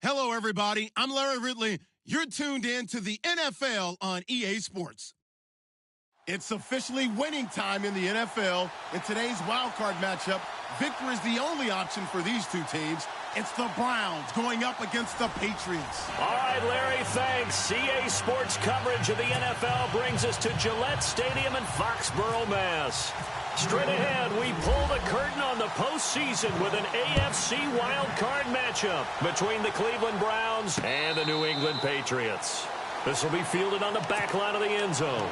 Hello, everybody. I'm Larry Ridley. You're tuned in to the NFL on EA Sports. It's officially winning time in the NFL. In today's wildcard matchup, victory is the only option for these two teams. It's the Browns going up against the Patriots. All right, Larry, thanks. EA Sports coverage of the NFL brings us to Gillette Stadium in Foxborough, Mass. Straight ahead, we pull the curtain on the postseason with an AFC wildcard matchup between the Cleveland Browns and the New England Patriots. This will be fielded on the back line of the end zone.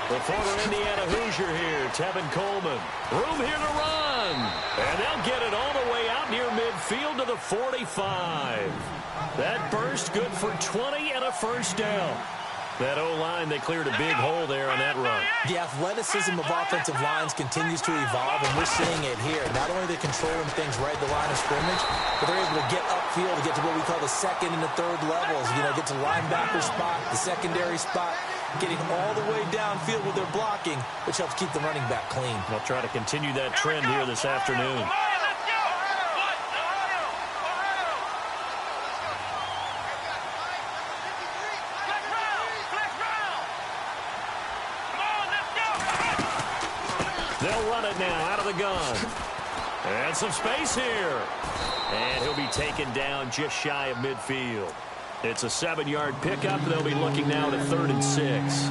The former Indiana Hoosier here, Tevin Coleman. Room here to run. And they'll get it all the way out near midfield to the 45. That burst good for 20 and a first down. That O-line, they cleared a big hole there on that run. The athleticism of offensive lines continues to evolve, and we're seeing it here. Not only are they controlling things right at the line of scrimmage, but they're able to get upfield to get to what we call the second and the third levels. You know, get to linebacker spot, the secondary spot, getting all the way downfield with their blocking, which helps keep the running back clean. They'll try to continue that trend here this afternoon. They'll run it now out of the gun. And some space here. And he'll be taken down just shy of midfield. It's a 7-yard pickup. They'll be looking now to 3rd and 6.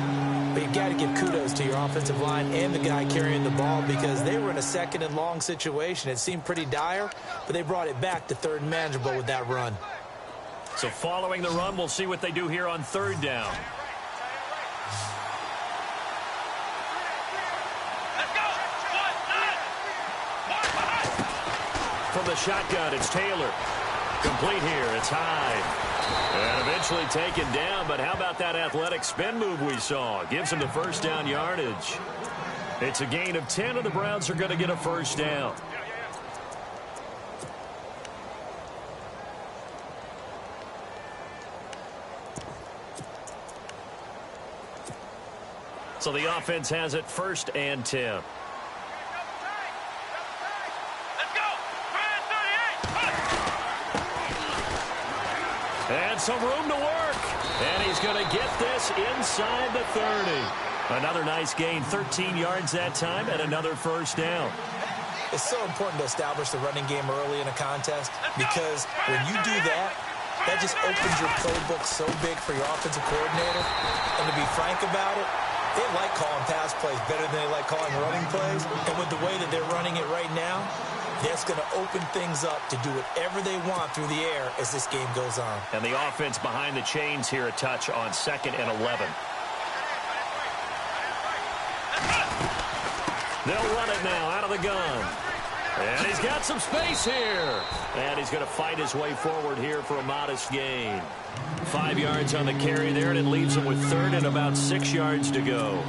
But you've got to give kudos to your offensive line and the guy carrying the ball because they were in a 2nd and long situation. It seemed pretty dire, but they brought it back to 3rd and manageable with that run. So following the run, we'll see what they do here on 3rd down. From the shotgun, it's Taylor. Complete here, it's Hyde. And eventually taken down, but how about that athletic spin move we saw? Gives him the first down yardage. It's a gain of 10, and the Browns are going to get a first down. So the offense has it 1st and 10. And some room to work. And he's going to get this inside the 30. Another nice gain, 13 yards that time, and another first down. It's so important to establish the running game early in a contest because when you do that, that just opens your playbook so big for your offensive coordinator. And to be frank about it, they like calling pass plays better than they like calling running plays. And with the way that they're running it right now, that's going to open things up to do whatever they want through the air as this game goes on. And the offense behind the chains here a touch on 2nd and 11. They'll run it now out of the gun. And he's got some space here. And he's going to fight his way forward here for a modest gain. 5 yards on the carry there, and it leaves him with 3rd and about 6 yards to go.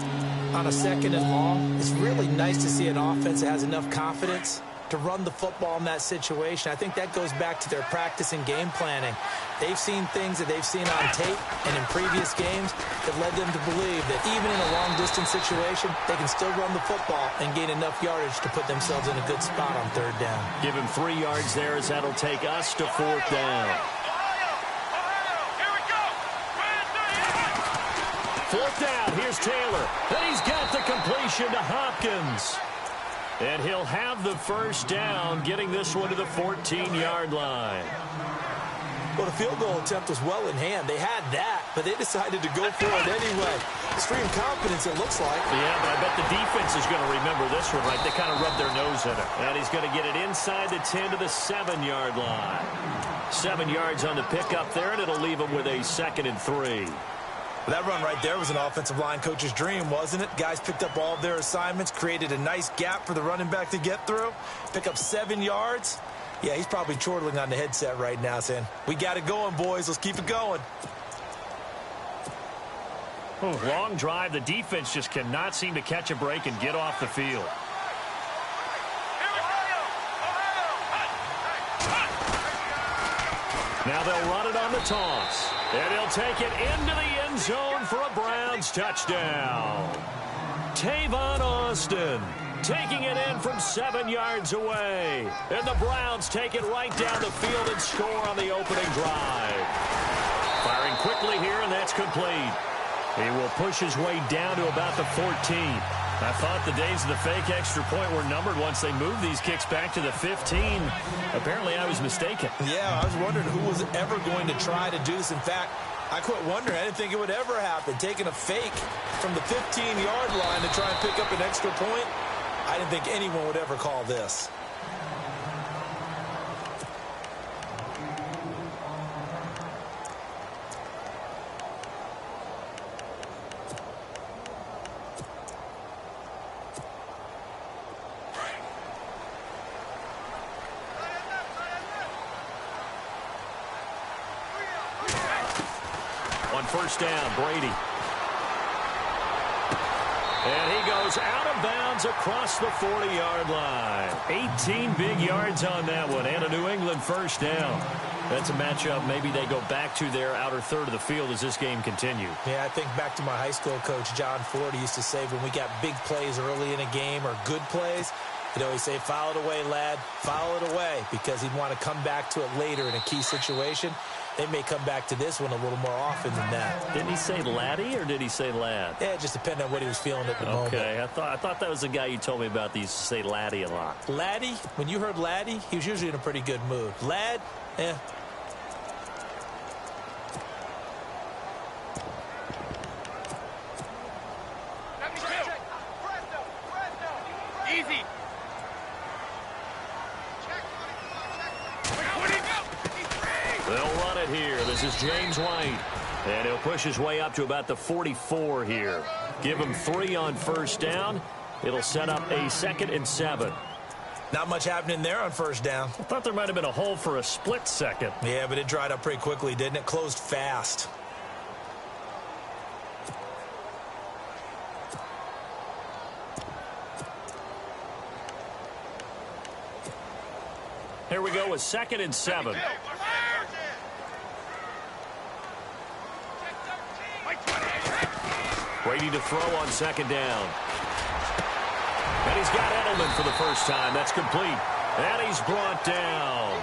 On a 2nd and long, it's really nice to see an offense that has enough confidence to run the football in that situation. I think that goes back to their practice and game planning. They've seen things that they've seen on tape and in previous games that led them to believe that even in a long-distance situation, they can still run the football and gain enough yardage to put themselves in a good spot on 3rd down. Give him 3 yards there as that'll take us to 4th down. 4th down, here's Taylor. And he's got the completion to Hopkins. And he'll have the first down, getting this one to the 14-yard line. Well, the field goal attempt was well in hand. They had that, but they decided to go for it anyway. Extreme confidence, it looks like. Yeah, but I bet the defense is going to remember this one, right? They kind of rubbed their nose in it. And he's going to get it inside the 10 to the 7-yard line. 7 yards on the pickup there, and it'll leave him with a 2nd and 3. Well, that run right there was an offensive line coach's dream, wasn't it? Guys picked up all of their assignments, created a nice gap for the running back to get through, pick up 7 yards. Yeah, he's probably chortling on the headset right now saying, we got it going, boys. Let's keep it going. Oh, long drive. The defense just cannot seem to catch a break and get off the field. Now they'll run it on the toss. And he'll take it into the end zone for a Browns touchdown. Tavon Austin taking it in from 7 yards away. And the Browns take it right down the field and score on the opening drive. Firing quickly here, and that's complete. He will push his way down to about the 14. I thought the days of the fake extra point were numbered once they moved these kicks back to the 15. Apparently, I was mistaken. Yeah, I was wondering who was ever going to try to do this. In fact, I quit wondering. I didn't think it would ever happen. Taking a fake from the 15-yard line to try and pick up an extra point, I didn't think anyone would ever call this. On first down, Brady. And he goes out of bounds across the 40-yard line. 18 big yards on that one, and a New England first down. That's a matchup maybe they go back to their outer third of the field as this game continues. Yeah, I think back to my high school coach, John Ford. He used to say when we got big plays early in a game or good plays, he'd always say, foul it away, lad, foul it away, because he'd want to come back to it later in a key situation. They may come back to this one a little more often than that. Didn't he say laddie or did he say lad? Yeah, it just depended on what he was feeling at the moment. Okay, I thought that was the guy you told me about that used to say laddie a lot. Laddie, when you heard laddie, he was usually in a pretty good mood. Lad, eh. Easy. They'll run it here. This is James White. And he'll push his way up to about the 44 here. Give him 3 on first down. It'll set up a 2nd and 7. Not much happening there on first down. I thought there might have been a hole for a split second. Yeah, but it dried up pretty quickly, didn't it? Closed fast. Here we go with 2nd and 7. Brady to throw on 2nd down. And he's got Edelman for the first time. That's complete. And he's brought down.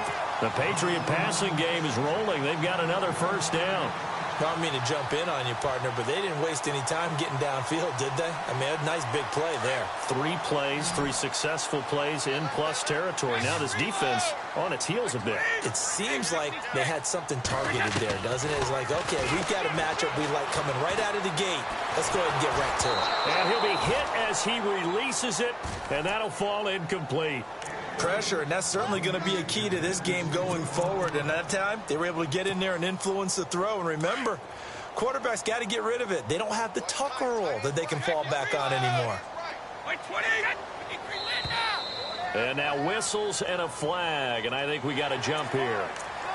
The Patriot passing game is rolling. They've got another first down. I don't mean to jump in on you, partner, but they didn't waste any time getting downfield, did they? I mean, a nice big play there. 3 plays, 3 successful plays in plus territory. Now this defense on its heels a bit. It seems like they had something targeted there, doesn't it? It's like, okay, we've got a matchup we like coming right out of the gate. Let's go ahead and get right to it. And he'll be hit as he releases it, and that'll fall incomplete. Pressure, and that's certainly going to be a key to this game going forward. And that time, they were able to get in there and influence the throw. And remember, quarterbacks got to get rid of it. They don't have the tucker roll that they can fall back on anymore. And now whistles and a flag, and I think we got a jump here.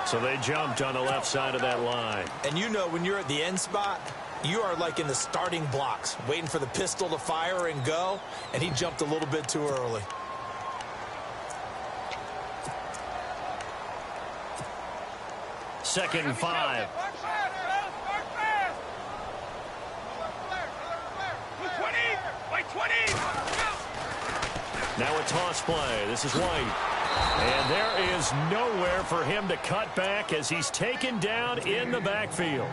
So they jumped on the left side of that line. And you know when you're at the end spot, you are like in the starting blocks, waiting for the pistol to fire and go, and he jumped a little bit too early. Second and 5. Now a toss play. This is White. And there is nowhere for him to cut back as he's taken down in the backfield.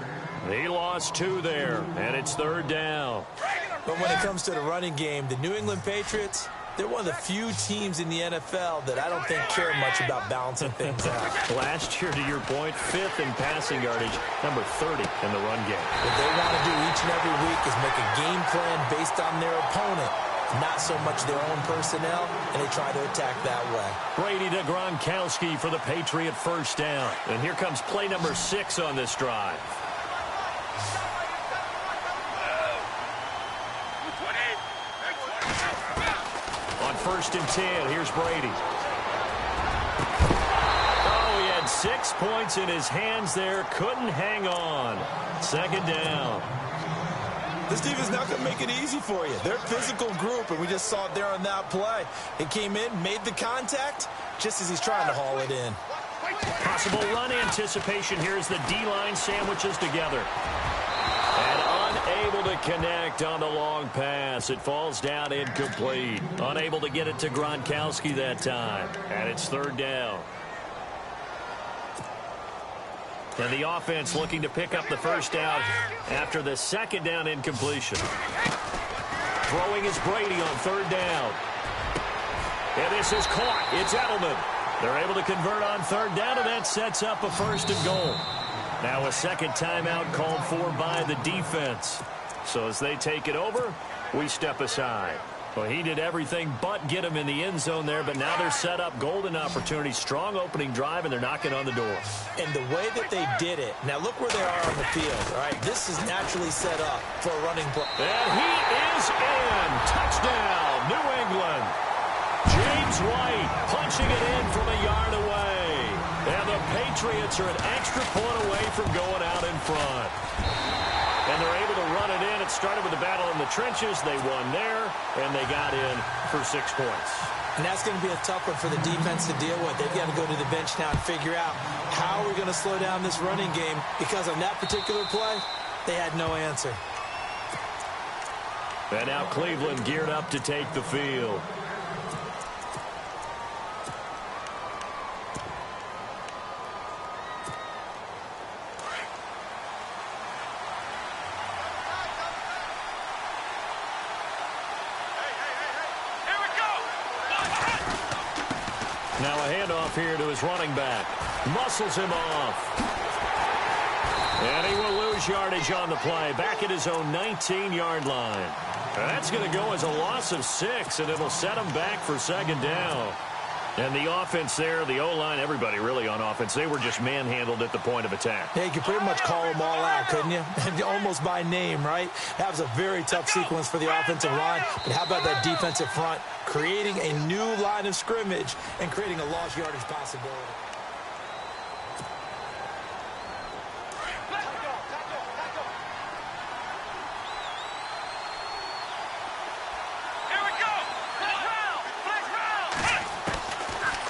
He lost 2 there, and it's 3rd down. But when it comes to the running game, the New England Patriots, they're one of the few teams in the NFL that I don't think care much about balancing things out. Last year, to your point, 5th in passing yardage, number 30 in the run game. What they want to do each and every week is make a game plan based on their opponent, not so much their own personnel, and they try to attack that way. Brady to Gronkowski for the Patriot first down. And here comes play number 6 on this drive. 1st and 10. Here's Brady. Oh, he had 6 points in his hands there. Couldn't hang on. 2nd down. This defense is not going to make it easy for you. They're a physical group, and we just saw it there on that play. It came in, made the contact, just as he's trying to haul it in. Possible run anticipation. Here's the D-line sandwiches together. And unable to connect on the long pass. It falls down incomplete. Unable to get it to Gronkowski that time. And it's 3rd down. And the offense looking to pick up the 1st down after the 2nd down incompletion. Throwing is Brady on 3rd down. And this is caught. It's Edelman. They're able to convert on 3rd down, and that sets up a 1st and goal. Now a 2nd timeout called for by the defense. So as they take it over, we step aside. Well, he did everything but get him in the end zone there, but now they're set up golden opportunity, strong opening drive, and they're knocking on the door. And the way that they did it, now look where they are on the field, all right? This is naturally set up for a running play. And he is in. Touchdown, New England. James White punching it in from a yard away. And the Patriots are an extra point away from going out in front. And they're able to run it in. It started with the battle in the trenches. They won there, and they got in for 6 points. And that's going to be a tough one for the defense to deal with. They've got to go to the bench now and figure out how are we going to slow down this running game, because on that particular play, they had no answer. And now Cleveland geared up to take the field. Now a handoff here to his running back. Muscles him off. And he will lose yardage on the play. Back at his own 19-yard line. And that's going to go as a loss of 6, and it'll set him back for 2nd down. And the offense there, the O-line, everybody really on offense, they were just manhandled at the point of attack. Yeah, you could pretty much call them all out, couldn't you? Almost by name, right? That was a very tough sequence for the offensive line. But how about that defensive front creating a new line of scrimmage and creating a lost yardage possibility?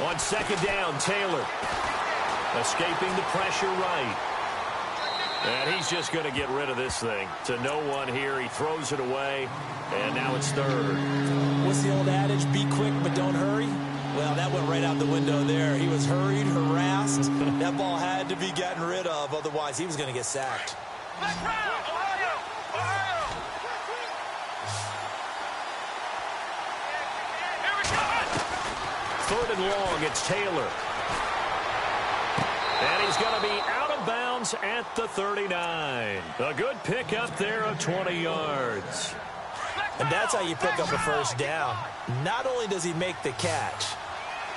On 2nd down, Taylor escaping the pressure right. And he's just going to get rid of this thing. To no one here. He throws it away, and now it's 3rd. What's the old adage? Be quick, but don't hurry. Well, that went right out the window there. He was hurried, harassed. That ball had to be gotten rid of. Otherwise, he was going to get sacked. 3rd and long, it's Taylor. And he's going to be out of bounds at the 39. A good pickup there of 20 yards. And that's how you pick up a 1st down. Not only does he make the catch,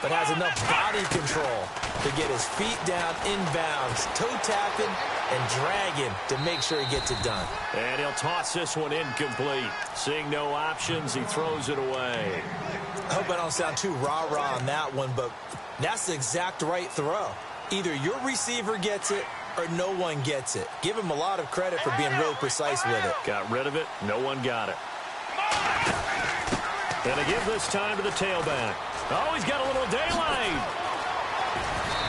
but has enough body control to get his feet down inbounds, toe tapping and dragging to make sure he gets it done. And he'll toss this one incomplete. Seeing no options, he throws it away. I hope I don't sound too rah-rah on that one, but that's the exact right throw. Either your receiver gets it or no one gets it. Give him a lot of credit for being really precise with it. Got rid of it. No one got it. And to give this time to the tailback. Oh, he's got a little daylight.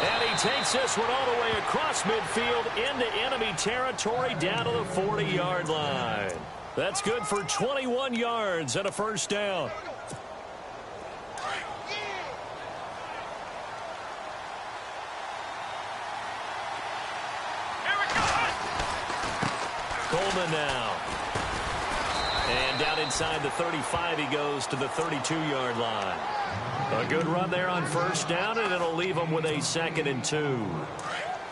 And he takes this one all the way across midfield into enemy territory down to the 40-yard line. That's good for 21 yards and a 1st down. Coleman now. And down inside the 35, he goes to the 32-yard line. A good run there on 1st down, and it'll leave him with a 2nd and 2.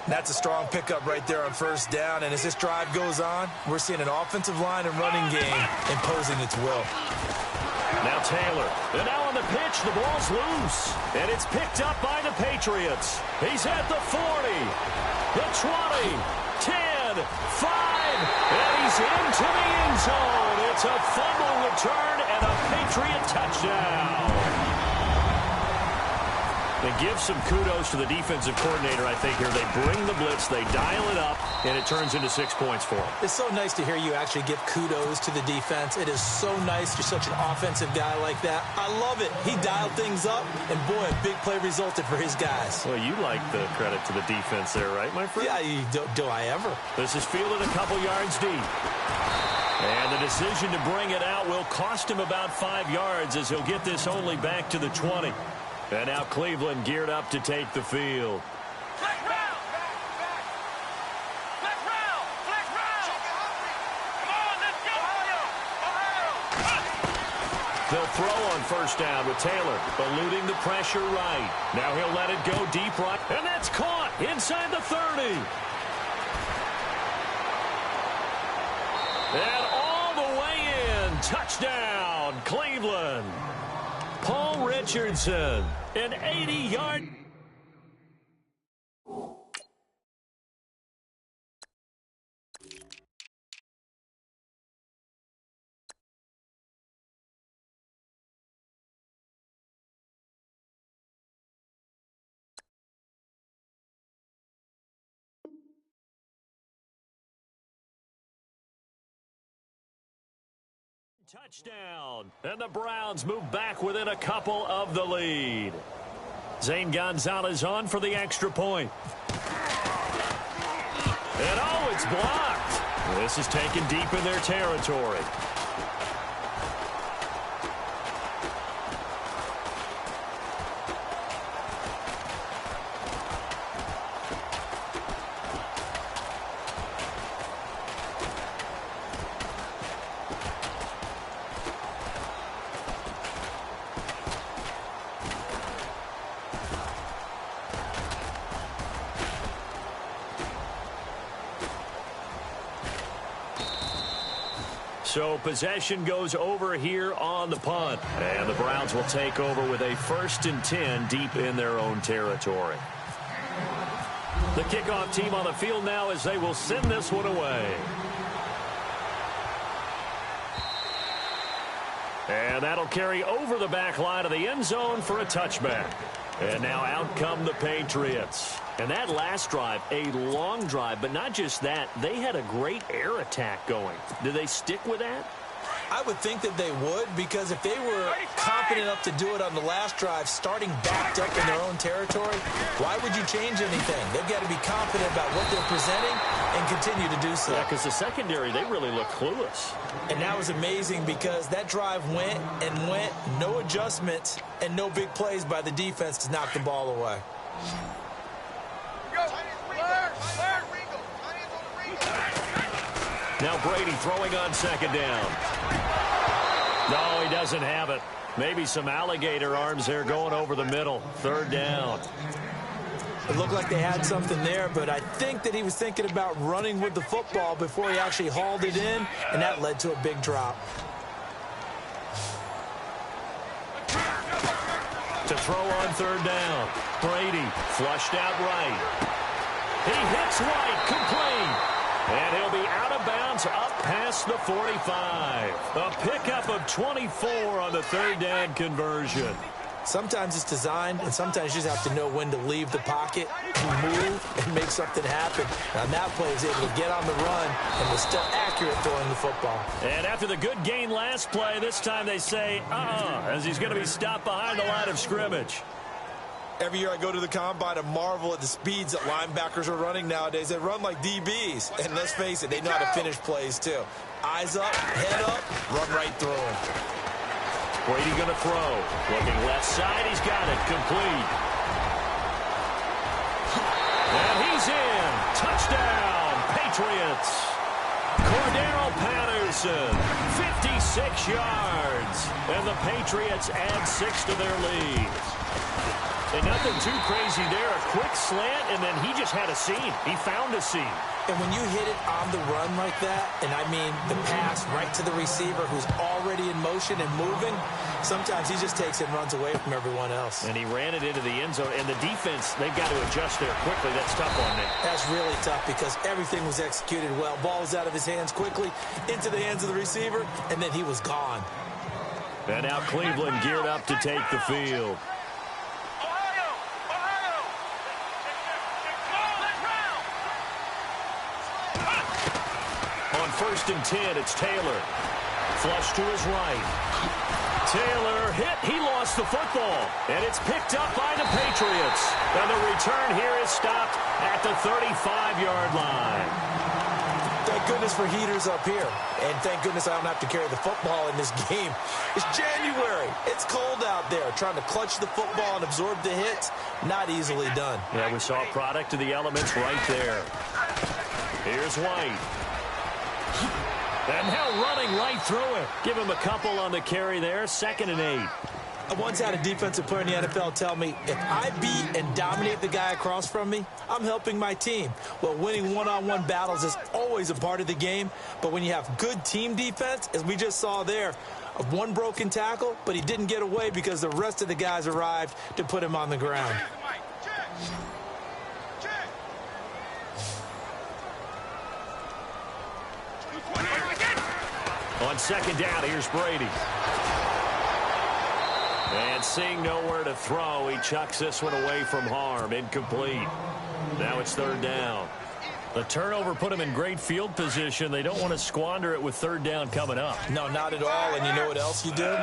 That's a strong pickup right there on 1st down. And as this drive goes on, we're seeing an offensive line and running game imposing its will. Now Taylor. And now on the pitch, the ball's loose. And it's picked up by the Patriots. He's at the 40, the 20, 10, 5, and he's into the end zone. It's a fumble return and a Patriot touchdown. And give some kudos to the defensive coordinator, I think, here. They bring the blitz, they dial it up, and it turns into 6 points for them. It's so nice to hear you actually give kudos to the defense. It is so nice. You're such an offensive guy like that. I love it. He dialed things up, and boy, a big play resulted for his guys. Well, you like the credit to the defense there, right, my friend? Yeah, do I ever? This is fielded a couple yards deep. And the decision to bring it out will cost him about 5 yards as he'll get this only back to the 20. And now Cleveland geared up to take the field. Flag round! Flag round! Flag round! Come on, let's go! Ohio! They'll throw on first down with Taylor, eluding the pressure right. Now he'll let it go deep right. And that's caught inside the 30. And all the way in. Touchdown, Cleveland. Paul Richardson, an 80-yard. Touchdown, and the Browns move back within a couple of the lead. Zane Gonzalez on for the extra point. And oh, it's blocked. This is taken deep in their territory. So possession goes over here on the punt. And the Browns will take over with a 1st and 10 deep in their own territory. The kickoff team on the field now as they will send this one away. And that'll carry over the back line of the end zone for a touchback. And now out come the Patriots. And that last drive, a long drive, but not just that, they had a great air attack going. Did they stick with that? I would think that they would, because if they were confident enough to do it on the last drive, starting backed up in their own territory, why would you change anything? They've got to be confident about what they're presenting and continue to do so. Yeah, because the secondary, they really look clueless. And that was amazing because that drive went and went, no adjustments, and no big plays by the defense to knock the ball away. Now Brady throwing on second down. No, he doesn't have it. Maybe some alligator arms there going over the middle. 3rd down. It looked like they had something there, but I think that he was thinking about running with the football before he actually hauled it in, and that led to a big drop. To throw on 3rd down. Brady flushed out right. He hits right, complete. And he'll be out of bounds up past the 45. A pickup of 24 on the 3rd down conversion. Sometimes it's designed, and sometimes you just have to know when to leave the pocket, move, and make something happen. On that play, he was able to get on the run and was still accurate throwing the football. And after the good gain last play, this time they say, as he's going to be stopped behind the line of scrimmage. Every year I go to the combine and marvel at the speeds that linebackers are running nowadays. They run like DBs. And let's face it, they know how to finish plays too. Eyes up, head up, run right through them. Brady going to throw. Looking left side, he's got it. Complete. And he's in. Touchdown, Patriots. Cordero Patterson, 56 yards. And the Patriots add 6 to their lead. And nothing too crazy there. A quick slant, and then he just had a seam. He found a seam. And when you hit it on the run like that, and I mean the pass right to the receiver who's already in motion and moving, sometimes he just takes it and runs away from everyone else. And he ran it into the end zone. And the defense, they've got to adjust there quickly. That's tough on them. That's really tough because everything was executed well. Ball was out of his hands quickly, into the hands of the receiver, and then he was gone. And now Cleveland geared up to take the field. 1st and 10. It's Taylor. Flush to his right. Taylor hit. He lost the football. And it's picked up by the Patriots. And the return here is stopped at the 35-yard line. Thank goodness for heaters up here. And thank goodness I don't have to carry the football in this game. It's January. It's cold out there. Trying to clutch the football and absorb the hits, not easily done. Yeah, we saw a product of the elements right there. Here's White. And now running right through it. Give him a couple on the carry there. 2nd and 8. I once had a defensive player in the NFL tell me, if I beat and dominate the guy across from me, I'm helping my team. Well, winning one-on-one battles is always a part of the game, but when you have good team defense, as we just saw there, one broken tackle, but he didn't get away because the rest of the guys arrived to put him on the ground. On 2nd down, here's Brady. And seeing nowhere to throw, he chucks this one away from harm. Incomplete. Now it's 3rd down. The turnover put him in great field position. They don't want to squander it with 3rd down coming up. No, not at all. And you know what else you do?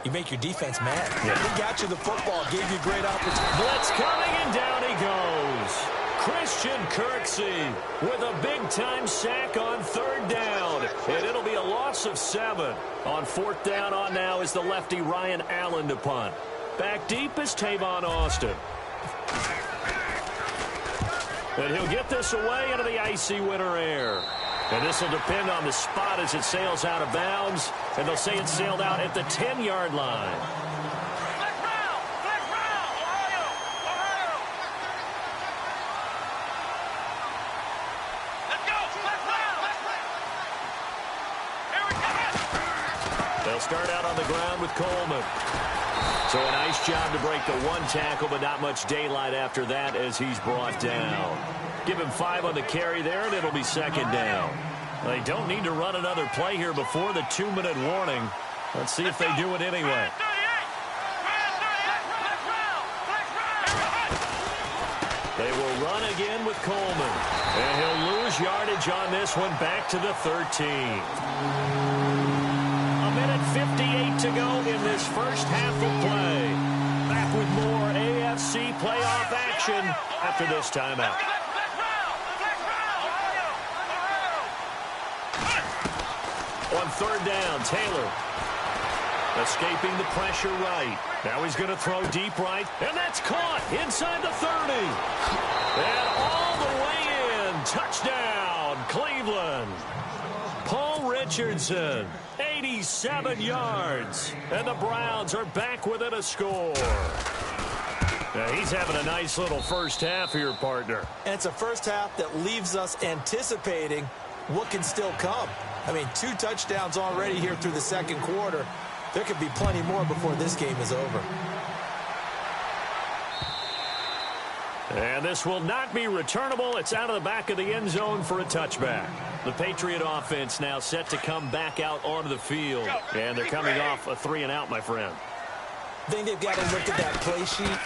You make your defense mad. Yeah. He got you the football, gave you a great opportunity. Blitz coming, and down he goes. Christian Kirksey with a big-time sack on 3rd down. And it'll be a loss of 7. On 4th down on now is the lefty Ryan Allen to punt. Back deep is Tavon Austin. And he'll get this away into the icy winter air. And this will depend on the spot as it sails out of bounds. And they'll say it sailed out at the 10-yard line. Start out on the ground with Coleman. So a nice job to break the 1 tackle, but not much daylight after that as he's brought down. Give him 5 on the carry there, and it'll be 2nd down. They don't need to run another play here before the 2-minute warning. Let's see if they do it anyway. They will run again with Coleman. And he'll lose yardage on this one back to the 13. 58 to go in this first half of play. Back with more AFC playoff action after this timeout. On 3rd down, Taylor escaping the pressure right. Now he's going to throw deep right, and that's caught inside the 30. And all the way in. Touchdown, Cleveland. Paul Richardson. 87 yards. And the Browns are back within a score. Now he's having a nice little first half here, partner. And it's a first half that leaves us anticipating what can still come. I mean, 2 touchdowns already here through the 2nd quarter. There could be plenty more before this game is over. And this will not be returnable. It's out of the back of the end zone for a touchback. The Patriot offense now set to come back out onto the field. And they're coming off a 3-and-out, my friend. I think they've got to look at that play sheet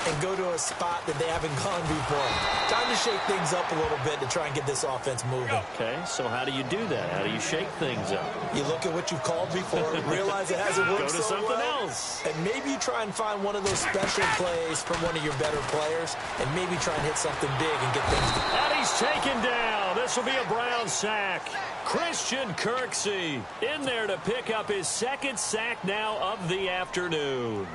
and go to a spot that they haven't gone before. Time to shake things up a little bit to try and get this offense moving. Okay, so how do you do that? How do you shake things up? You look at what you've called before, realize it hasn't worked so well. Go to something else. And maybe you try and find one of those special plays from one of your better players, and maybe try and hit something big and get things going. And he's taken down. This will be a Brown sack. Christian Kirksey in there to pick up his 2nd sack now of the afternoon.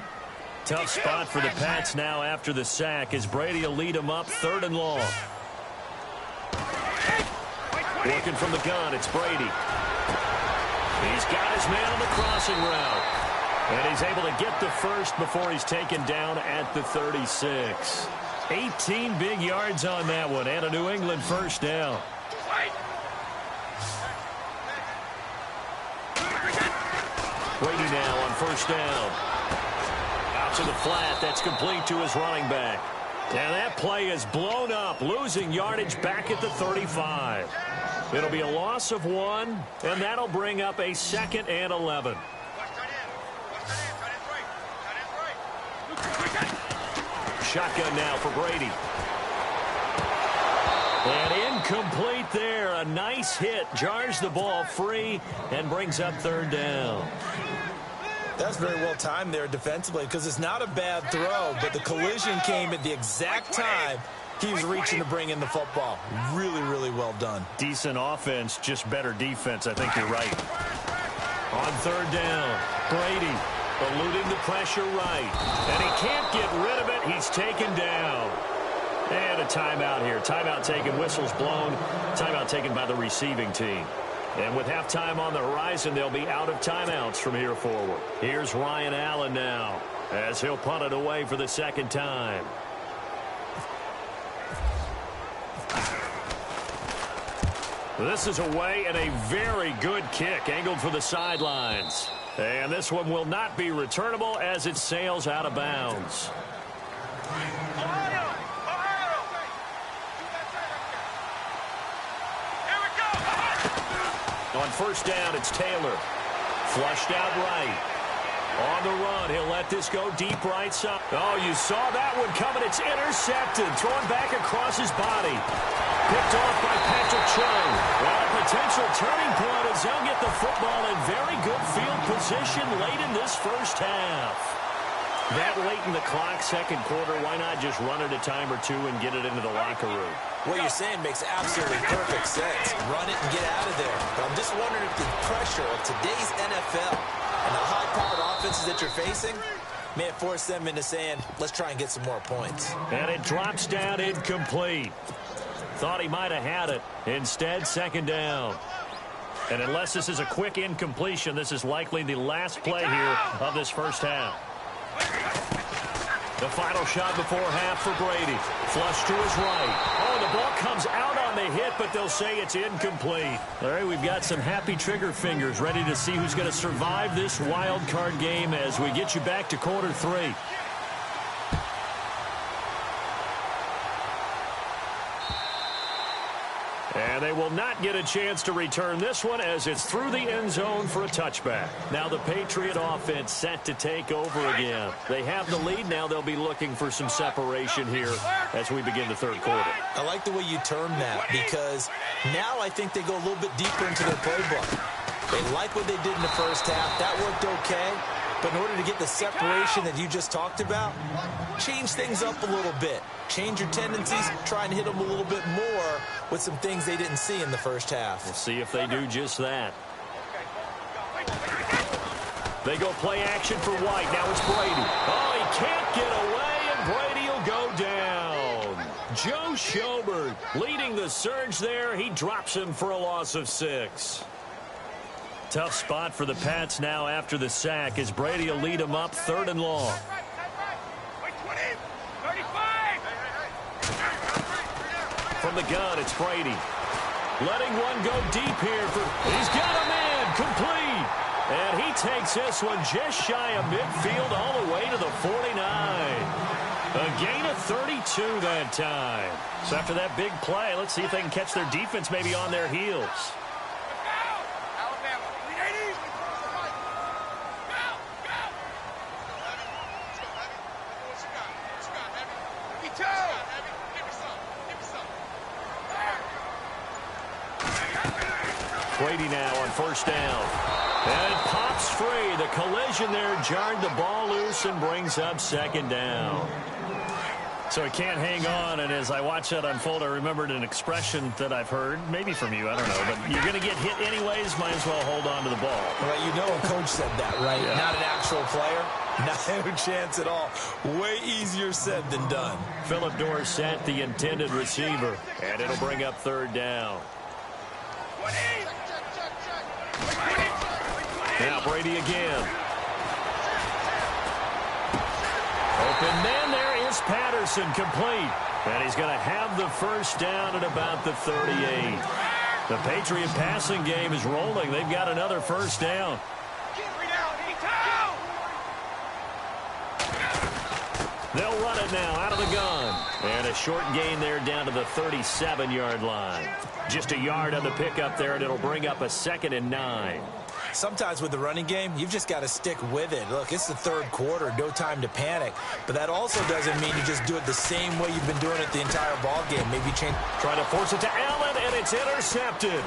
Tough spot for the Pats now after the sack as Brady will lead them up 3rd and long. Working from the gun, it's Brady. He's got his man on the crossing route. And he's able to get the first before he's taken down at the 36. 18 big yards on that one and a New England first down. Brady now on 1st down. Out to the flat. That's complete to his running back. And that play is blown up, losing yardage back at the 35. It'll be a loss of 1, and that'll bring up a 2nd and 11. Shotgun now for Brady. And incomplete there. A nice hit. Jars the ball free and brings up third down. That's very well timed there defensively because it's not a bad throw, but the collision came at the exact time he was reaching to bring in the football. Really, really well done. Decent offense, just better defense. I think you're right. On third down, Brady eluding the pressure right. And he can't get rid of it. He's taken down. And a timeout here. Timeout taken, whistles blown. Timeout taken by the receiving team. And with halftime on the horizon, they'll be out of timeouts from here forward. Here's Ryan Allen now as he'll punt it away for the second time. This is away and a very good kick angled for the sidelines. And this one will not be returnable as it sails out of bounds. On first down, it's Taylor. Flushed out right. On the run, he'll let this go deep right side. Oh, you saw that one coming. It's intercepted. Thrown back across his body. Picked off by Patrick Chung. Well, a potential turning point as they'll get the football in very good field position late in this first half. That late in the clock, second quarter, why not just run it a time or two and get it into the locker room? What you're saying makes absolutely perfect sense. Run it and get out of there. But I'm just wondering if the pressure of today's NFL and the high-powered offenses that you're facing may force them into saying, let's try and get some more points. And it drops down incomplete. Thought he might have had it. Instead, second down. And unless this is a quick incompletion, this is likely the last play here of this first half. The final shot before half for Brady. Flush to his right. Oh, the ball comes out on the hit, but they'll say it's incomplete. All right, we've got some happy trigger fingers ready to see who's going to survive this wild card game as we get you back to quarter three. And they will not get a chance to return this one as it's through the end zone for a touchback. Now the Patriot offense set to take over again. They have the lead. Now they'll be looking for some separation here as we begin the third quarter. I like the way you term that because now I think they go a little bit deeper into their playbook. They like what they did in the first half. That worked okay. But in order to get the separation that you just talked about, change things up a little bit. Change your tendencies, try and hit them a little bit more with some things they didn't see in the first half. We'll see if they do just that. They go play action for White. Now it's Brady. Oh, he can't get away, and Brady will go down. Joe Schobert leading the surge there. He drops him for a loss of 6. Tough spot for the Pats now after the sack as Brady will lead them up third and long. From the gun, it's Brady. Letting one go deep here. He's got him in. Complete. And he takes this one just shy of midfield all the way to the 49. A gain of 32 that time. So after that big play, let's see if they can catch their defense maybe on their heels. Brady now on first down. And it pops free. The collision there jarred the ball loose and brings up second down. So he can't hang on, and as I watch that unfold, I remembered an expression that I've heard, maybe from you, I don't know, but you're going to get hit anyways, might as well hold on to the ball. Well, you know a coach said that, right? Yeah. Not an actual player. Not a chance at all. Way easier said than done. Phillip Dorsett, the intended receiver, and it'll bring up third down. Now Brady again. Open man, there is Patterson, complete. And he's going to have the first down at about the 38. The Patriot passing game is rolling. They've got another first down. They'll run it now out of the gun. And a short gain there down to the 37-yard line. Just a yard on the pickup there, and it'll bring up a 2nd and 9. Sometimes with the running game, you've just got to stick with it. Look, it's the third quarter, no time to panic. But that also doesn't mean you just do it the same way you've been doing it the entire ball game. Maybe change. Trying to force it to Allen, and it's intercepted.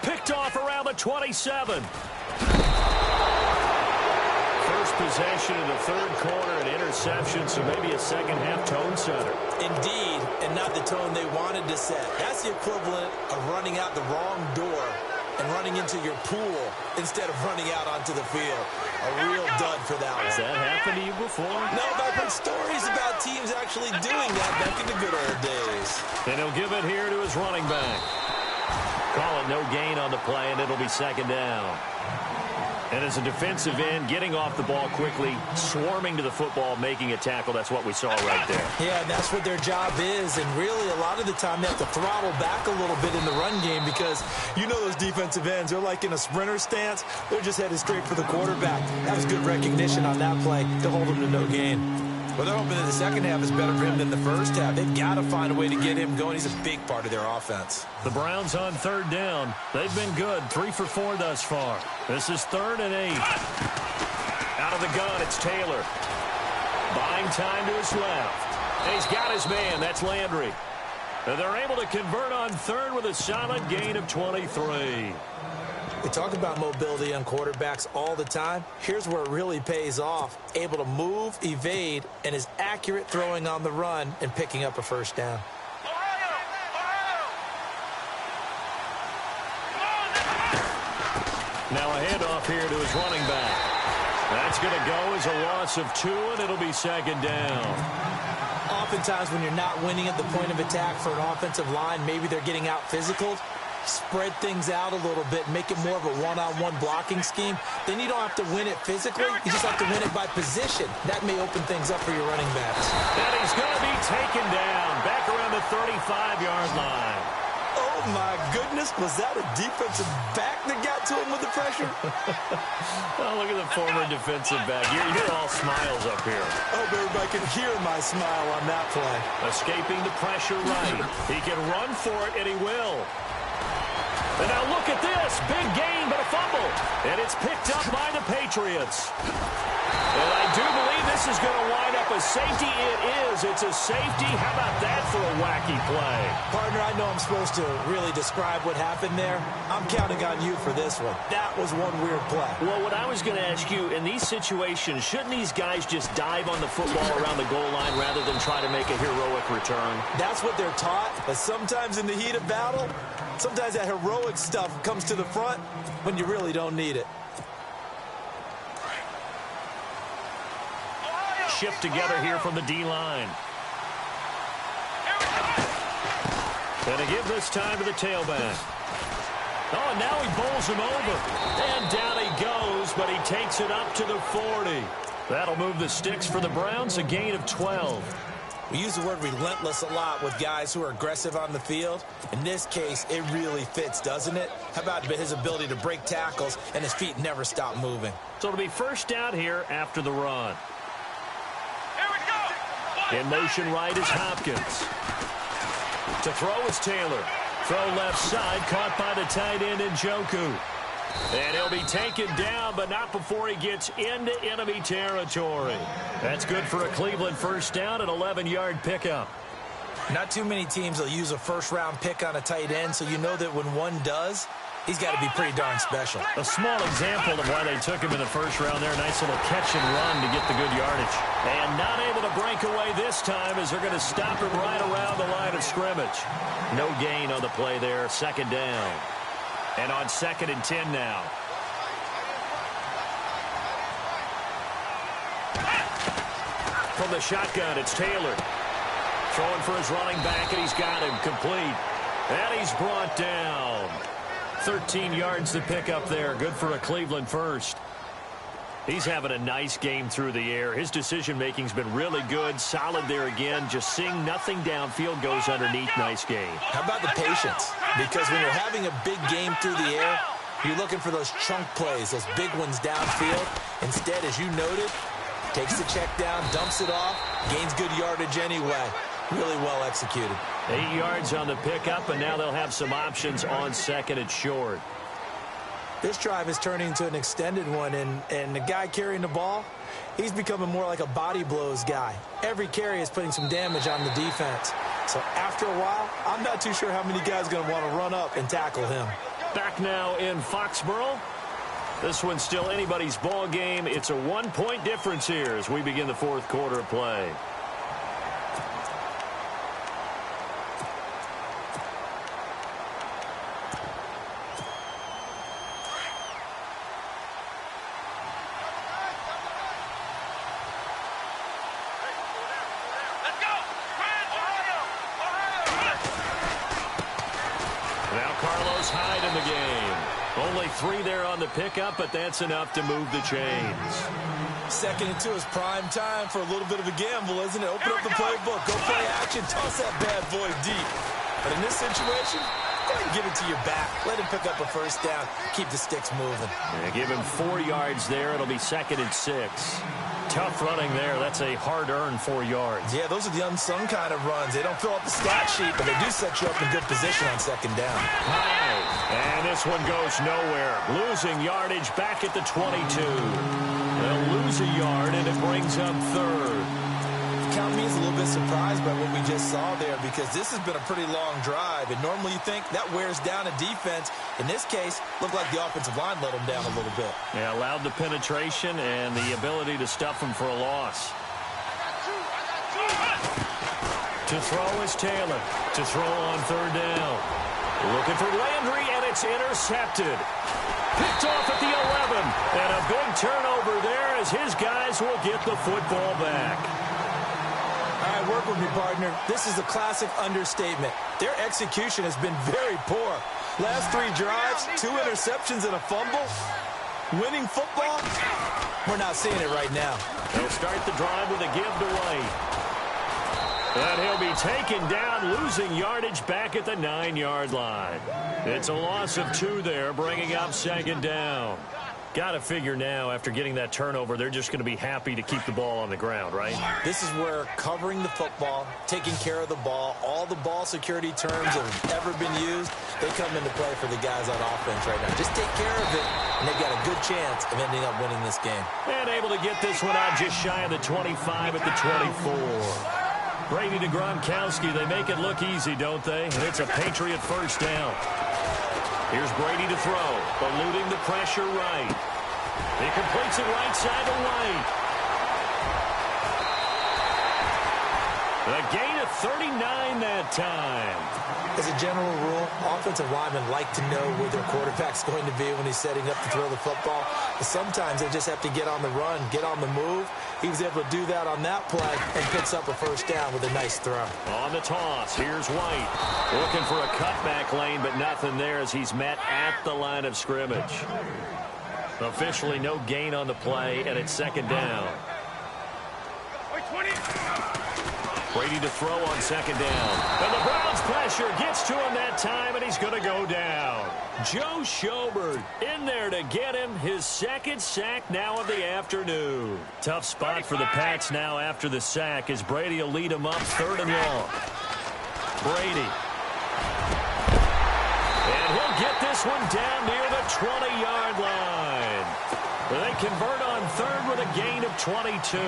Picked off around the 27. First possession in the third quarter, an interception, so maybe a second-half tone setter. Indeed, and not the tone they wanted to set. That's the equivalent of running out the wrong door and running into your pool instead of running out onto the field. A real dud for that one. Has that happened to you before? No, but I've heard stories about teams actually doing that back in the good old days. And he'll give it here to his running back. Call it no gain on the play, and it'll be second down. And as a defensive end, getting off the ball quickly, swarming to the football, making a tackle, that's what we saw right there. Yeah, that's what their job is. And really, a lot of the time, they have to throttle back a little bit in the run game because you know those defensive ends, they're like in a sprinter stance. They're just headed straight for the quarterback. That was good recognition on that play to hold him to no gain. Well, they're hoping that the second half is better for him than the first half. They've got to find a way to get him going. He's a big part of their offense. The Browns on third down. They've been good, 3 for 4 thus far. This is 3rd and 8. Out of the gun, it's Taylor. Buying time to his left. And he's got his man. That's Landry. And they're able to convert on third with a solid gain of 23. We talk about mobility on quarterbacks all the time. Here's where it really pays off. Able to move, evade, and is accurate throwing on the run and picking up a first down. Now a handoff here to his running back. That's going to go as a loss of 2, and it'll be second down. Oftentimes when you're not winning at the point of attack for an offensive line, maybe they're getting out physical. Spread things out a little bit, make it more of a one-on-one blocking scheme. Then you don't have to win it physically. You just have to win it by position. That may open things up for your running backs. And he's going to be taken down back around the 35-yard line. Oh, my goodness. Was that a defensive back that got to him with the pressure? Oh, look at the former defensive back. You're all smiles up here. I hope everybody can hear my smile on that play. Escaping the pressure right. He can run for it, and he will. And now look at this. Big gain, but a fumble. And it's picked up by the Patriots. And I do believe this is going to wind up a safety. It is. It's a safety. How about that for a wacky play? Partner, I know I'm supposed to really describe what happened there. I'm counting on you for this one. That was one weird play. Well, what I was going to ask you, in these situations, shouldn't these guys just dive on the football around the goal line rather than try to make a heroic return? That's what they're taught. But sometimes in the heat of battle, sometimes that heroic stuff comes to the front when you really don't need it. Shift together here from the D-line. And to give this time to the tailback. Oh, and now he bowls him over. And down he goes, but he takes it up to the 40. That'll move the sticks for the Browns, a gain of 12. We use the word relentless a lot with guys who are aggressive on the field. In this case, it really fits, doesn't it? How about his ability to break tackles and his feet never stop moving? So it'll be first down here after the run. In motion right is Hopkins. To throw is Taylor. Throw left side, caught by the tight end Njoku. And he'll be taken down, but not before he gets into enemy territory. That's good for a Cleveland first down, an 11-yard pickup. Not too many teams will use a first-round pick on a tight end, so you know that when one does, he's got to be pretty darn special. A small example of why they took him in the first round there. Nice little catch and run to get the good yardage. And not able to break away this time as they're going to stop him right around the line of scrimmage. No gain on the play there, second down. And on 2nd and 10 now. From the shotgun, it's Taylor. Throwing for his running back, and he's got him complete. And he's brought down. 13 yards to pick up there. Good for a Cleveland first. He's having a nice game through the air. His decision-making's been really good. Solid there again. Just seeing nothing downfield, goes underneath. Nice game. How about the patience? Because when you're having a big game through the air, you're looking for those chunk plays, those big ones downfield. Instead, as you noted, takes the check down, dumps it off, gains good yardage anyway. Really well executed. 8 yards on the pickup, and now they'll have some options on 2nd and short. This drive is turning into an extended one, and the guy carrying the ball, he's becoming more like a body blows guy. Every carry is putting some damage on the defense. So after a while, I'm not too sure how many guys are going to want to run up and tackle him. Back now in Foxborough. This one's still anybody's ball game. It's a 1-point difference here as we begin the fourth quarter of play. Only 3 there on the pickup, but that's enough to move the chains. 2nd and 2 is prime time for a little bit of a gamble, isn't it? Open up the playbook, go play action, toss that bad boy deep. But in this situation, go ahead and give it to your back. Let him pick up a first down. Keep the sticks moving. Yeah, give him 4 yards there. It'll be 2nd and 6. Tough running there. That's a hard-earned 4 yards. Yeah, those are the unsung kind of runs. They don't fill up the stat sheet, but they do set you up in good position on 2nd down. High. And this one goes nowhere. Losing yardage back at the 22. They'll lose a yard, and it brings up 3rd. Count me as a little bit surprised by what we just saw there, because this has been a pretty long drive, and normally you think that wears down a defense. In this case, looked like the offensive line let them down a little bit. Yeah, allowed the penetration and the ability to stuff them for a loss. To throw is Taylor. To throw on 3rd down. Looking for Landry, and it's intercepted. Picked off at the 11, and a big turnover there as his guys will get the football back. All right, work with me, partner. This is a classic understatement. Their execution has been very poor. Last 3 drives, 2 interceptions and a fumble. Winning football? We're not seeing it right now. They'll start the drive with a give to White. And he'll be taken down, losing yardage back at the 9-yard line. It's a loss of 2 there, bringing up 2nd down. Got to figure now, after getting that turnover, they're just going to be happy to keep the ball on the ground, right? This is where covering the football, taking care of the ball, all the ball security terms that have ever been used, they come into play for the guys on offense right now. Just take care of it, and they've got a good chance of ending up winning this game. And able to get this one out just shy of the 25 at the 24. Brady to Gronkowski. They make it look easy, don't they? And it's a Patriot first down. Here's Brady to throw, eluding the pressure right. He completes it right side to White. A gain of 39 that time. As a general rule, offensive linemen like to know where their quarterback's going to be when he's setting up to throw the football. But sometimes they just have to get on the run, get on the move. He was able to do that on that play and picks up a first down with a nice throw. On the toss, here's White. Looking for a cutback lane, but nothing there as he's met at the line of scrimmage. Officially no gain on the play, and it's 2nd down. Brady to throw on 2nd down. And the Browns pressure gets to him that time, and he's going to go down. Joe Schobert in there to get him his 2nd sack now of the afternoon. Tough spot for the Pats now after the sack as Brady will lead him up 3rd and long. Brady. And he'll get this one down near the 20-yard line. They convert on 3rd with a gain of 22.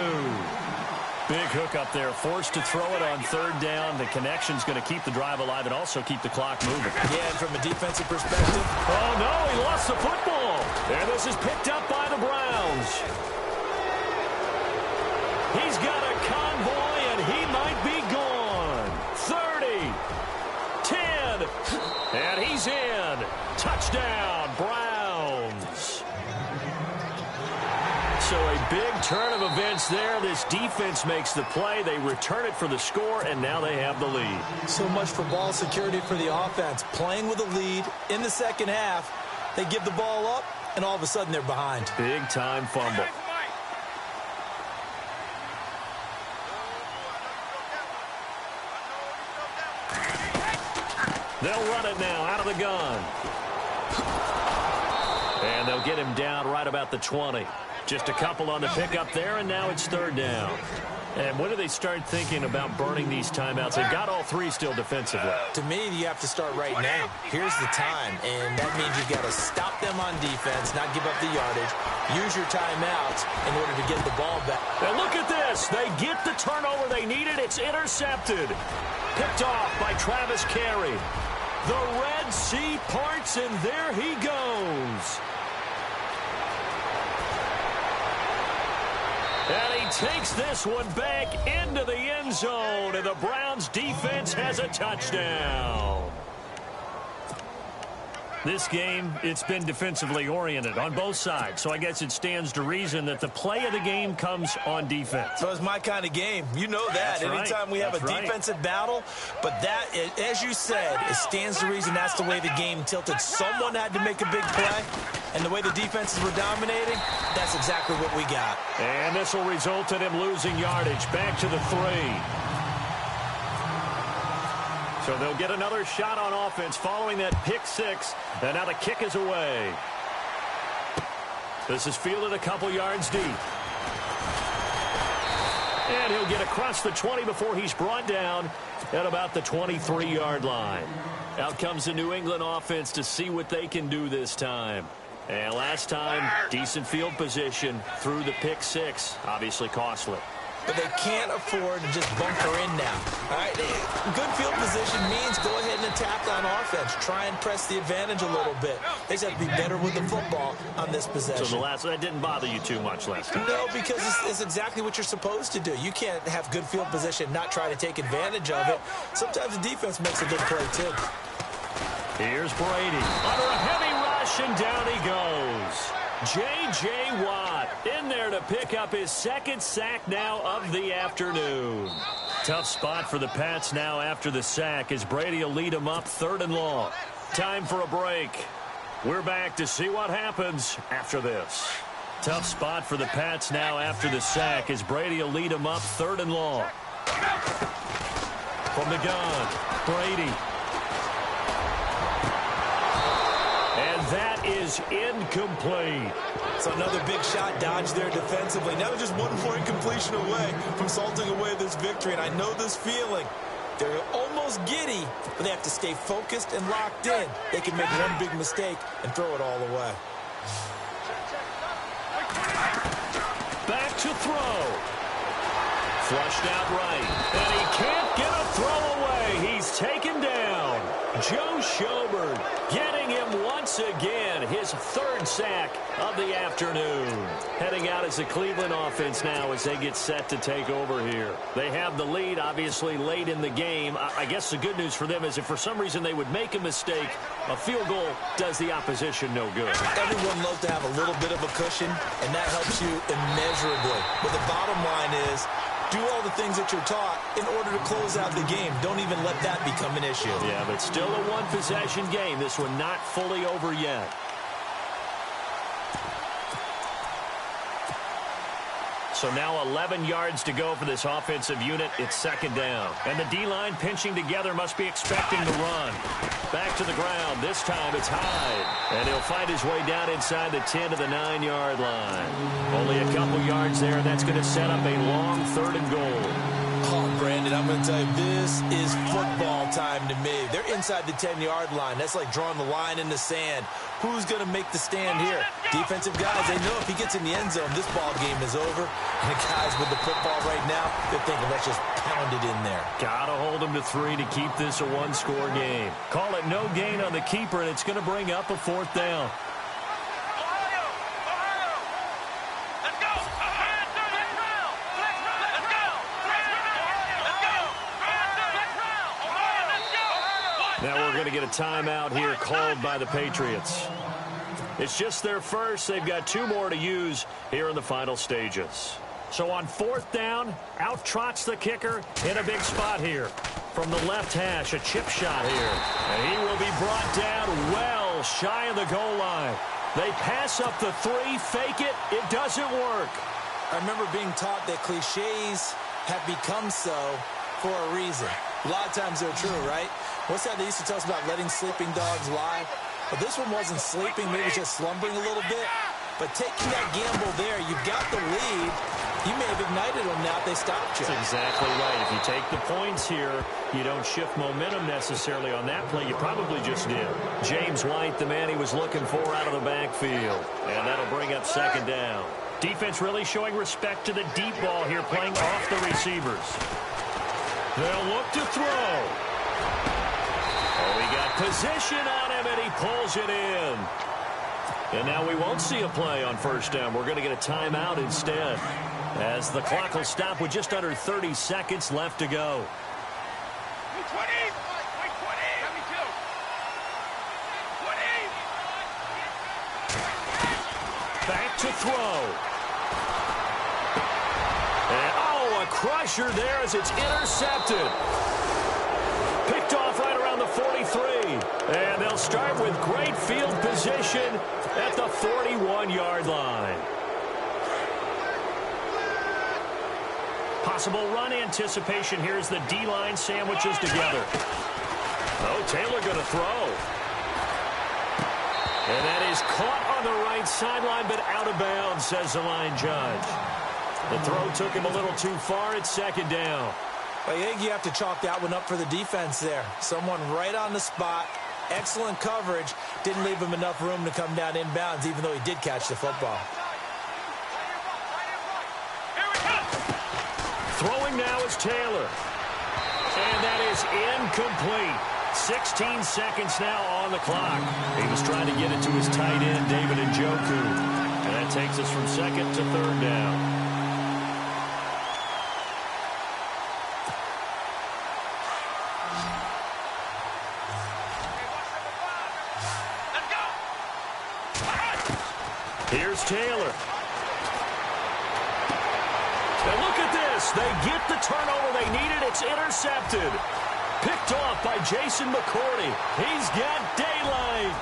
Big hook up there, forced to throw it on 3rd down. The connection's going to keep the drive alive and also keep the clock moving. Yeah, and from a defensive perspective. Oh, no, he lost the football. And this is picked up by the Browns. He's got a convoy, and he might be gone. 30, 10, and he's in. Touchdown, Browns. So a big turn of events there. This defense makes the play. They return it for the score, and now they have the lead. So much for ball security for the offense. Playing with a lead in the 2nd half. They give the ball up, and all of a sudden they're behind. Big-time fumble. They'll run it now out of the gun. And they'll get him down right about the 20. Just a couple on the pickup there, and now it's 3rd down. And when do they start thinking about burning these timeouts? They've got all three still defensively. To me, you have to start right now. Here's the time, and that means you've got to stop them on defense, not give up the yardage, use your timeouts in order to get the ball back. And look at this. They get the turnover they needed. It's intercepted. Picked off by Travis Carey. The Red Sea parts, and there he goes. And he takes this one back into the end zone, and the Browns defense has a touchdown. This game, it's been defensively oriented on both sides, so I guess it stands to reason that the play of the game comes on defense. So it's my kind of game. You know that. Anytime we have a defensive battle, but that, as you said, it stands to reason that's the way the game tilted. Someone had to make a big play, and the way the defenses were dominating, that's exactly what we got. And this will result in him losing yardage back to the 3. So they'll get another shot on offense following that pick 6. And now the kick is away. This is fielded a couple yards deep. And he'll get across the 20 before he's brought down at about the 23-yard line. Out comes the New England offense to see what they can do this time. And last time, decent field position through the pick 6. Obviously costly. But they can't afford to just bunker in now. All right, good field position means go ahead and attack on offense. Try and press the advantage a little bit. They just have to be better with the football on this possession. So that didn't bother you too much last time? No, because it's exactly what you're supposed to do. You can't have good field position, not try to take advantage of it. Sometimes the defense makes a good play, too. Here's Brady under a heavy rush, and down he goes. J.J. Watt in there to pick up his second sack now of the afternoon. Tough spot for the Pats now after the sack as Brady will lead them up 3rd and long. Time for a break. We're back to see what happens after this. Tough spot for the Pats now after the sack as Brady will lead them up 3rd and long. From the gun, Brady. And that is incomplete. So another big shot dodged there defensively. Now just one more incompletion away from salting away this victory. And I know this feeling. They're almost giddy, but they have to stay focused and locked in. They can make one big mistake and throw it all away. Back to throw. Flushed out right. And he can't get a throw away. He's taken down. Joe Schobert getting him once again, his 3rd sack of the afternoon. Heading out as the Cleveland offense now as they get set to take over here. They have the lead, obviously, late in the game. I guess the good news for them is if for some reason they would make a mistake, a field goal does the opposition no good. Everyone loves to have a little bit of a cushion, and that helps you immeasurably. But the bottom line is, do all the things that you're taught in order to close out the game. Don't even let that become an issue. Yeah, but still a one-possession game. This one not fully over yet. So now 11 yards to go for this offensive unit. It's 2nd down. And the D-line pinching together must be expecting the run. Back to the ground. This time it's Hyde. And he'll find his way down inside the 10 to the 9-yard line. Only a couple yards there, and that's going to set up a long 3rd and goal. Oh, Brandon, I'm going to tell you, this is football time to me. They're inside the 10-yard line. That's like drawing the line in the sand. Who's going to make the stand here? Defensive guys, they know if he gets in the end zone, this ball game is over. And the guys with the football right now, they're thinking, let's just pound it in there. Got to hold them to 3 to keep this a one-score game. Call it no gain on the keeper, and it's going to bring up a 4th down. Now we're going to get a timeout here called by the Patriots. It's just their first. They've got 2 more to use here in the final stages. So on 4th down, out trots the kicker in a big spot here. From the left hash, a chip shot here. And he will be brought down well shy of the goal line. They pass up the 3, fake it. It doesn't work. I remember being taught that cliches have become so for a reason. A lot of times they're true, right? What's that they used to tell us about letting sleeping dogs lie? But this one wasn't sleeping, maybe just slumbering a little bit. But taking that gamble there, you've got the lead. You may have ignited them now if they stopped you. That's exactly right. If you take the points here, you don't shift momentum necessarily on that play. You probably just did. James White, the man he was looking for out of the backfield. And that'll bring up second down. Defense really showing respect to the deep ball here, playing off the receivers. They'll look to throw. Oh, he got position on him, and he pulls it in. And now we won't see a play on first down. We're going to get a timeout instead, as the clock will stop with just under 30 seconds left to go. 20. Back to throw. And, oh, a crusher there as it's intercepted. Picked off right around the 43. And they'll start with great field position at the 41-yard line. Possible run anticipation. Here's the D-line sandwiches together. Oh, Taylor going to throw. And that is caught on the right sideline, but out of bounds, says the line judge. The throw took him a little too far at second down. I think you have to chalk that one up for the defense there. Someone right on the spot. Excellent coverage. Didn't leave him enough room to come down inbounds, even though he did catch the football. Throwing now is Taylor. And that is incomplete. 16 seconds now on the clock. He was trying to get it to his tight end, David Njoku. And that takes us from second to third down. Here's Taylor. And look at this. They get the turnover they needed. It's intercepted. Picked off by Jason McCourty. He's got daylight.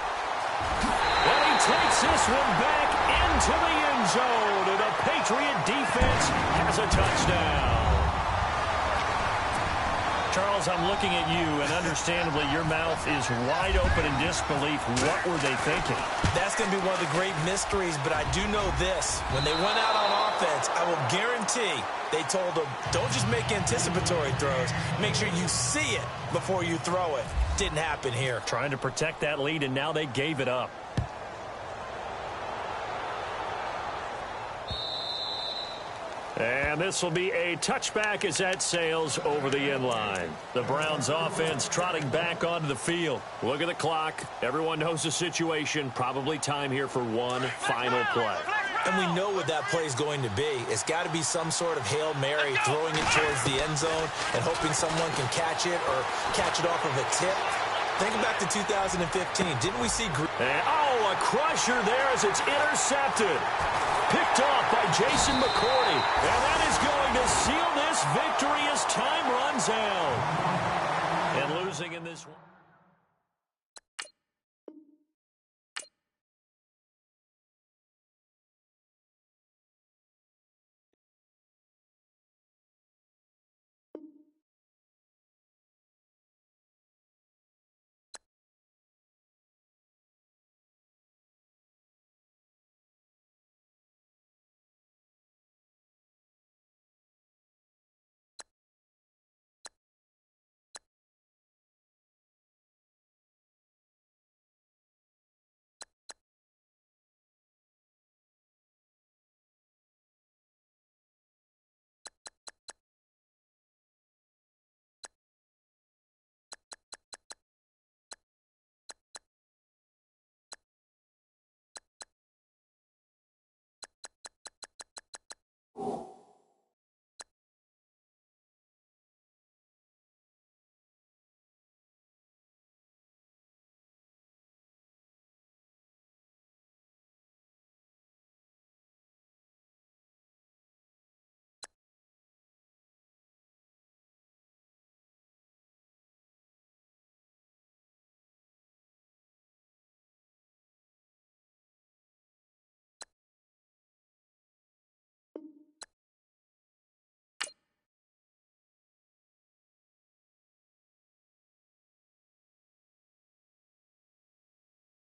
And he takes this one back into the end zone. And the Patriot defense has a touchdown. Charles, I'm looking at you, and understandably, your mouth is wide open in disbelief. What were they thinking? That's going to be one of the great mysteries, but I do know this. When they went out on offense, I will guarantee they told them, don't just make anticipatory throws. Make sure you see it before you throw it. Didn't happen here. Trying to protect that lead, and now they gave it up. And this will be a touchback as that sails over the end line. The Browns offense trotting back onto the field. Look at the clock. Everyone knows the situation. Probably time here for one final play. And we know what that play is going to be. It's got to be some sort of Hail Mary, throwing it towards the end zone and hoping someone can catch it or catch it off of a tip. Think back to 2015. Didn't we see... a crusher there as it's intercepted. Picked off by Jason McCourty. And that is going to seal this victory as time runs out. And losing in this one.